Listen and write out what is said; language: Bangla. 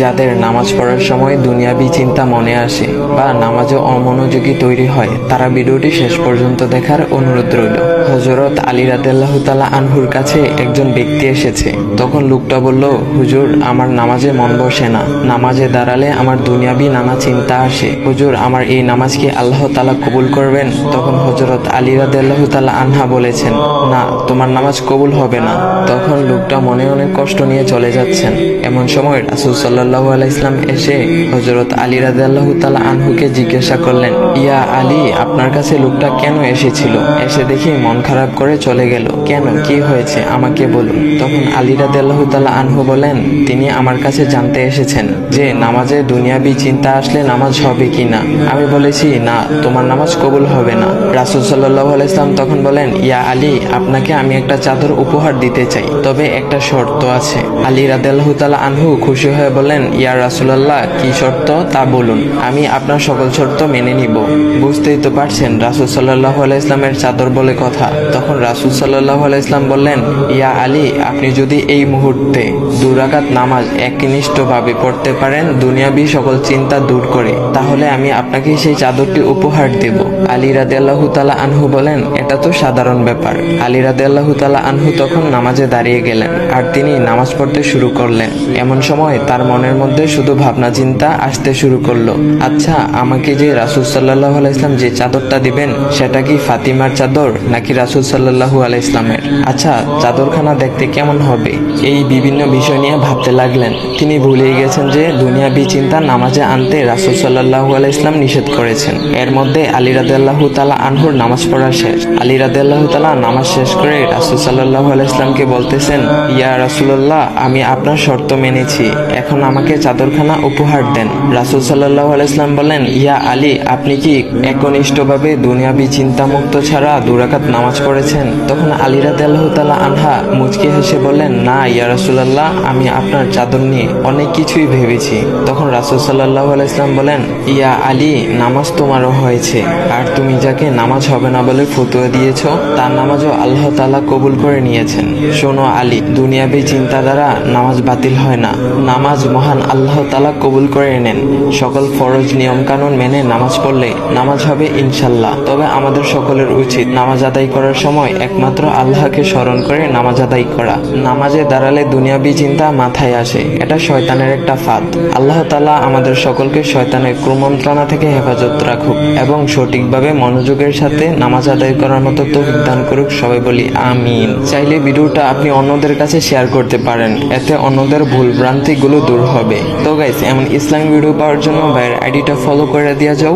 যাদের নামাজ পড়ার সময় দুনিয়াবি চিন্তা মনে আসে বা নামাজে অমনোযোগী তৈরি হয়, তারা ভিডিওটি শেষ পর্যন্ত দেখার অনুরোধ রইল। হযরত আলী রাদিয়াল্লাহু তাআলা আনহুর কাছে একজন ব্যক্তি এসেছে। তখন লোকটা বলল, হুজুর, আমার নামাজে মন বসে না। নামাজে দাঁড়ালে আমার দুনিয়াবি নানা চিন্তা আসে। হুজুর, আমার এই নামাজ কি আল্লাহ তাআলা কবুল করবেন? তখন হযরত আলী রাদিয়াল্লাহু তাআলা আনহা বলেছেন, না, তোমার নামাজ কবুল হবে না। তখন লোকটা মনে অনেক কষ্ট নিয়ে চলে যাচ্ছেন। এমন সময় রাসূল সাল্লাল্লাহু আলাইহি ওয়াসাল্লাম এসে হযরত আলী রাদিয়াল্লাহু তাআলা আনহুকে জিজ্ঞাসা করলেন, ইয়া আলী, আপনার কাছে লোকটা কেন এসেছিল? এসে দেখি মন খারাপ করে চলে গেল। কেন, কি হয়েছে আমাকে বলুন। তখন আলী রাদিয়াল্লাহু তাআলা আনহু বলেন, তিনি আমার কাছে জানতে এসেছেন যে নামাজে দুনিয়াবি চিন্তা আসলে নামাজ হবে কিনা। আমি বলেছি, না, তোমার নামাজ কবুল হবে না। রাসূল সাল্লাল্লাহু আলাইহি ওয়াসাল্লাম তখন বলেন, ইয়া আলী, আপনাকে আমি একটা চাদর উপহার দিতে চাই, তবে একটা শর্ত আছে। আলী রাদিয়াল্লাহু তাআলা আনহু খুশি হয়ে বলেন, ইয়া রাসূলুল্লাহ, কি শর্ত তা বলুন, আমি আপনার সকল শর্ত মেনে নিব। বুঝতেই তো পারছেন রাসূল সাল্লাল্লাহু আলাইহি ওয়াসাল্লামের চাদর বলে কথা। তখন রাসূল সাল্লাল্লাহু আলাইহি ওয়াসাল্লাম বললেন, ইয়া আলী, আপনি যদি এই মুহূর্তে 2 রাকাত নামাজ একনিষ্ঠভাবে পড়তে পারেন দুনিয়াবি সকল চিন্তা দূর করে, তাহলে আমি আপনাকে সেই চাদরটি উপহার দেব। আলী রাদিয়াল্লাহু তাআলা আনহু বলেন, এটা তো সাধারণ ব্যাপার। আলী রাদিয়াল্লাহু তাআলা আনহু তখন নামাজে দাঁড়িয়ে গেলেন আর তিনি নামাজ পড়তে শুরু করলেন। এমন সময় তার মনের মধ্যে শুধু ভাবনা চিন্তা আসতে শুরু করলো, আচ্ছা, আমাকে যে রাসূল সাল্লাল্লাহু আলাইহি ওয়াসাল্লাম যে চাদরটা দিবেন, সেটা কি ফাতিমার চাদর নাকি রাসূল সাল্লাল্লাহু আলাইহি ওয়াসাল্লামের? আচ্ছা, চাদরখানা দেখতে কেমন হবে? এই বিভিন্ন বিষয় নিয়ে ভাবতে লাগলেন। তিনি ভুলেই গেছেন যে দুনিয়াবি চিন্তা নামাজে আনতে রাসূল সাল্লাল্লাহু আলাইহি ওয়াসাল্লাম নিষেধ করেছেন। এর মধ্যে আলী রাদিয়াল্লাহু তাআলা আনহুর নামাজ পড়া শেষ। আলী রাদিয়াল্লাহু তাআলা নামাজ শেষ করে রাসূল সাল্লাল্লাহু আলাইহি ওয়াসাল্লামকে বলতেছেন, ইয়া রাসূলুল্লাহ, আমি আপনার শর্ত মেনেছি, এখন আমাকে চাদরখানা উপহার দেন। রাসূল সাল্লাল্লাহু আলাইহি ওয়াসাল্লাম বলেন, ইয়া আলী, আপনি কি একনিষ্ঠভাবে দুনিয়াবি চিন্তামুক্ত ছাড়া 2 রাকাত নামাজ পড়েছেন? তখন আলী রাদিয়াল্লাহু তাআলা আনহা মুচকি হেসে বললেন, না ইয়া রাসূলুল্লাহ, আমি আপনার চাদর নিয়ে অনেক কিছুই ভেবেছি। তখন রাসূল সাল্লাল্লাহু আলাইহি ওয়াসাল্লাম বলেন, ইয়া আলী, নামাজ তোমারও হয়েছে, আর তুমি যাকে নামাজ হবে না বলে ফতোয়া দিয়েছো, তার নামাজও আল্লাহ তাআলা কবুল করে নিয়েছেন। শোনো আলী, দুনিয়াবি চিন্তা দ্বারা নামাজ বাতিল হয় না, নামাজ মহান আল্লাহ তাআলা কবুল করে নেন। সকল ফরজ নিয়ম কানুন মেনে নামাজ পড়লে নামাজ হবে ইনশাল্লাহ। তবে আমাদের সকলের উচিত নামাজ আদায় করার সময় একমাত্র আল্লাহকে স্মরণ করে নামাজ আদায় করা। নামাজে দাঁড়ালে দুনিয়াবি চিন্তা মাথায় আসে, এটা শয়তানের একটা ফাঁদ। আল্লাহ তাআলা আমাদের সকলকে শয়তানের কুমন্ত্রণা থেকে হেফাজত রাখুক এবং সঠিকভাবে মনোযোগের সাথে নামাজ আদায় করার মতো তৌফিক দান করুক। সবাই বলি আমিন। চাইলে ভিডিওটা আপনি অন্যদের কাছে শেয়ার করতে পারেন, এতে অন্যদের ভুল ভ্রান্তিগুলো দূর হবে। তো গাইস, এমন ইসলামিক ভিডিও পাওয়ার জন্য ভাইয়ের আইডিটা ফলো করে দিয়ে যাও।